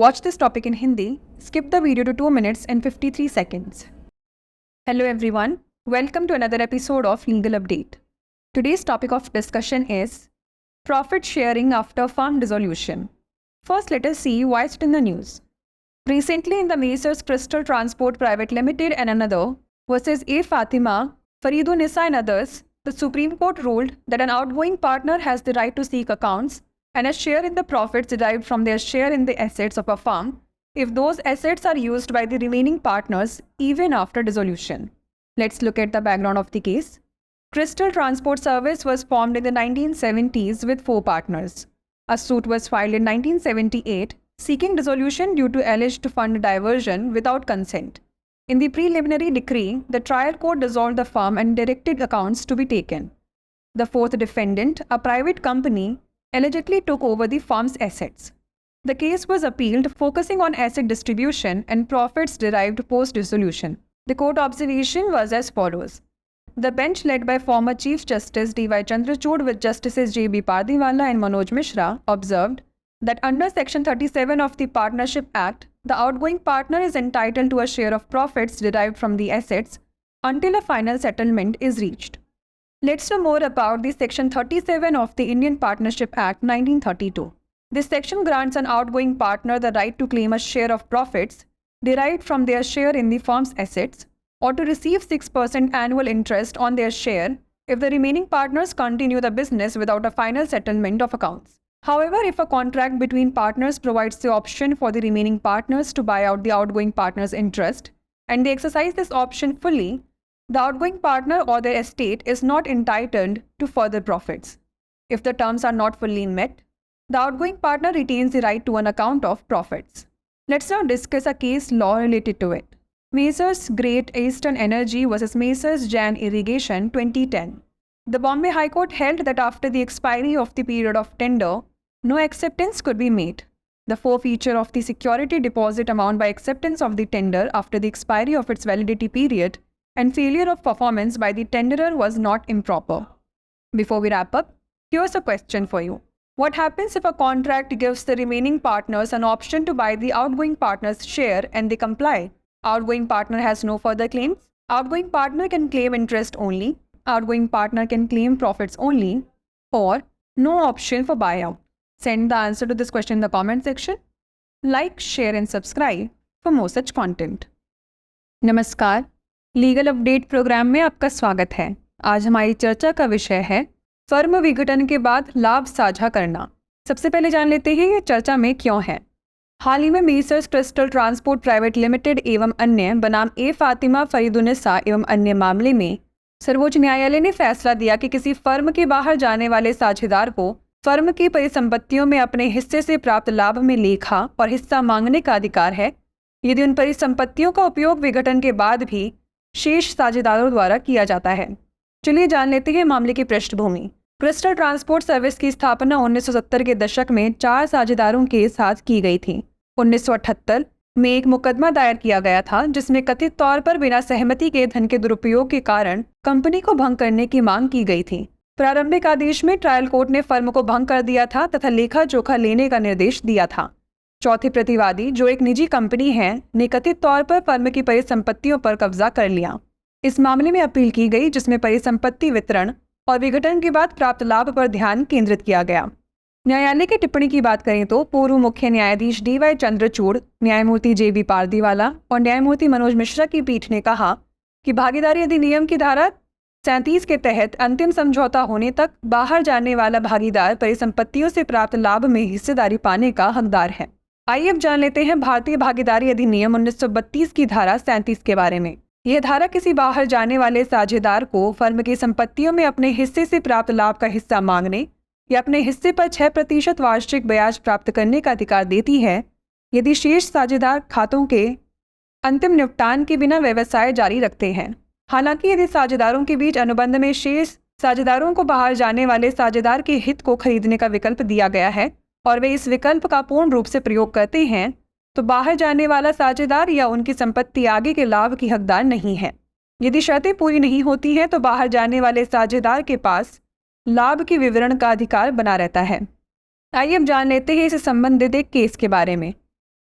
watch this topic in Hindi, skip the video to 2 minutes and 53 seconds. Hello everyone, welcome to another episode of Legal Update. Today's topic of discussion is profit sharing after firm dissolution. First, let us see why it's in the news. Recently, in the Messrs Crystal Transport Private Limited and another versus A. Fatima, Faridunisa and others, the Supreme Court ruled that an outgoing partner has the right to seek accounts and a share in the profits derived from their share in the assets of a firm if those assets are used by the remaining partners even after dissolution. Let's look at the background of the case. Crystal Transport Service was formed in the 1970s with 4 partners. A suit was filed in 1978 seeking dissolution due to alleged fund diversion without consent. In the preliminary decree, the trial court dissolved the firm and directed accounts to be taken. The 4th defendant, a private company, allegedly took over the firm's assets. The case was appealed, focusing on asset distribution and profits derived post-dissolution. The court observation was as follows. The bench led by former Chief Justice D.Y. Chandrachud with Justices J.B. Pardiwala and Manoj Mishra observed that under Section 37 of the Partnership Act, the outgoing partner is entitled to a share of profits derived from the assets until a final settlement is reached. Let's know more about the Section 37 of the Indian Partnership Act 1932. This section grants an outgoing partner the right to claim a share of profits derived from their share in the firm's assets or to receive 6% annual interest on their share if the remaining partners continue the business without a final settlement of accounts. However, if a contract between partners provides the option for the remaining partners to buy out the outgoing partner's interest and they exercise this option fully, the outgoing partner or their estate is not entitled to further profits. If the terms are not fully met, the outgoing partner retains the right to an account of profits. Let's now discuss a case law related to it. Messrs Great Eastern Energy vs Messrs Jan Irrigation 2010. The Bombay High Court held that after the expiry of the period of tender, no acceptance could be made. The forfeiture of the security deposit amount by acceptance of the tender after the expiry of its validity period and failure of performance by the tenderer was not improper. Before we wrap up, here's a question for you. What happens if a contract gives the remaining partners an option to buy the outgoing partner's share and they comply? Outgoing partner has no further claims. Outgoing partner can claim interest only. Outgoing partner can claim profits only. Or no option for buyout. Send the answer to this question in the comment section. Like, share and subscribe for more such content. नमस्कार, legal update programme में आपका स्वागत है। आज हमारी चर्चा का विषय है फर्म विघटन के बाद लाभ साझा करना। सबसे पहले जान लेते हैं ये चर्चा में क्यों है। हाल ही में messrs crystal transport private limited एवं अन्य बनाम ए फातिमा फरीदुन्निसा एवं अन्य मामले में सर्वोच्च न्यायालय ने फैसला दिया कि किसी फर्म के बाहर जाने वाले साझेदार को फर्म की परिसंपत्तियों में अपने हिस्से से प्राप्त लाभ में लेखा और हिस्सा मांगने का अधिकार है यदि उन परिसंपत्तियों का उपयोग विघटन के बाद भी शेष साझेदारों द्वारा किया जाता है। चलिए जान लेते हैं मामले की पृष्ठभूमि। क्रिस्टल ट्रांसपोर्ट सर्विस की स्थापना 1970 के दशक में 4 साझेदारों के साथ की गई थी। 1978 में एक मुकदमा दायर किया गया था जिसमें कथित तौर पर बिना सहमति के धन के दुरुपयोग के कारण कंपनी को भंग करने की मांग की गई थी। प्रारंभिक आदेश में ट्रायल कोर्ट ने फर्म को भंग कर दिया था तथा लेखा जोखा लेने का निर्देश दिया था। चौथे प्रतिवादी, जो एक निजी कंपनी है, ने कथित तौर पर फर्म की परिसंपत्तियों पर कब्जा कर लिया। इस मामले में अपील की गई जिसमें परिसंपत्ति वितरण और विघटन के बाद प्राप्त लाभ पर ध्यान केंद्रित किया गया। न्यायालय की टिप्पणी की बात करें तो पूर्व मुख्य न्यायाधीश D.Y. चंद्रचूड़, न्यायमूर्ति J.B. पारदीवाला और न्यायमूर्ति मनोज मिश्रा की पीठ ने कहा कि भागीदारी अधिनियम की धारा 37 के तहत अंतिम समझौता होने तक बाहर जाने वाला भागीदार परिसंपत्तियों से प्राप्त लाभ में हिस्सेदारी पाने का हकदार है। आइए अब जान लेते हैं भारतीय भागीदारी अधिनियम 1932 की धारा 37 के बारे में। यह धारा किसी बाहर जाने वाले साझेदार को फर्म की संपत्तियों में अपने हिस्से से प्राप्त लाभ का हिस्सा मांगने या अपने हिस्से पर 6% वार्षिक ब्याज प्राप्त करने का अधिकार देती है यदि शेष साझेदार खातों के अंतिम निपटान के बिना व्यवसाय जारी रखते हैं। हालांकि यदि साझेदारों के बीच अनुबंध में शेष साझेदारों को बाहर जाने वाले साझेदार के हित को खरीदने का विकल्प दिया गया है और वे इस विकल्प का पूर्ण रूप से प्रयोग करते हैं तो बाहर जाने वाला साझेदार या उनकी संपत्ति आगे के लाभ की हकदार नहीं है। यदि शर्तें पूरी नहीं होती हैं तो बाहर जाने वाले साझेदार के पास लाभ के विवरण का अधिकार बना रहता है। आइए अब जान लेते हैं इससे संबंधित एक केस के बारे में।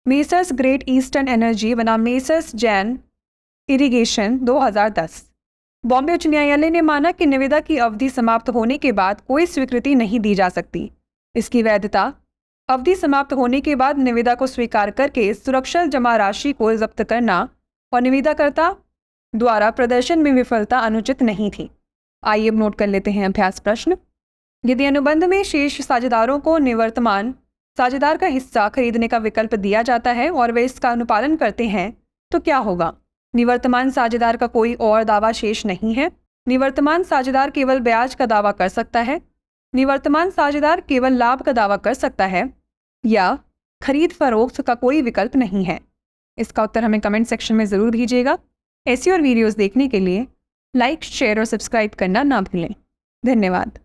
मेसर्स ग्रेट ईस्टर्न एनर्जी बना मेसर्स जैन इरिगेशन 2010। बॉम्बे उच्च न्यायालय ने माना कि निविदा की अवधि समाप्त होने के बाद कोई स्वीकृति नहीं दी जा सकती। इसकी वैधता अवधि समाप्त होने के बाद निविदा को स्वीकार करके सुरक्षा जमा राशि को जब्त करना और निविदाकर्ता द्वारा प्रदर्शन में विफलता अनुचित नहीं थी। आइए अब नोट कर लेते हैं अभ्यास प्रश्न। यदि अनुबंध में शेष साझेदारों को निवर्तमान साझेदार का हिस्सा खरीदने का विकल्प दिया जाता है और वे इसका अनुपालन करते हैं तो क्या होगा? निवर्तमान साझेदार का कोई और दावा शेष नहीं है। निवर्तमान साझेदार केवल ब्याज का दावा कर सकता है। निवर्तमान साझेदार केवल लाभ का दावा कर सकता है या खरीद फरोख्त का कोई विकल्प नहीं है। इसका उत्तर हमें कमेंट सेक्शन में ज़रूर भेजिएगा। ऐसी और वीडियोस देखने के लिए लाइक, शेयर और सब्सक्राइब करना ना भूलें। धन्यवाद।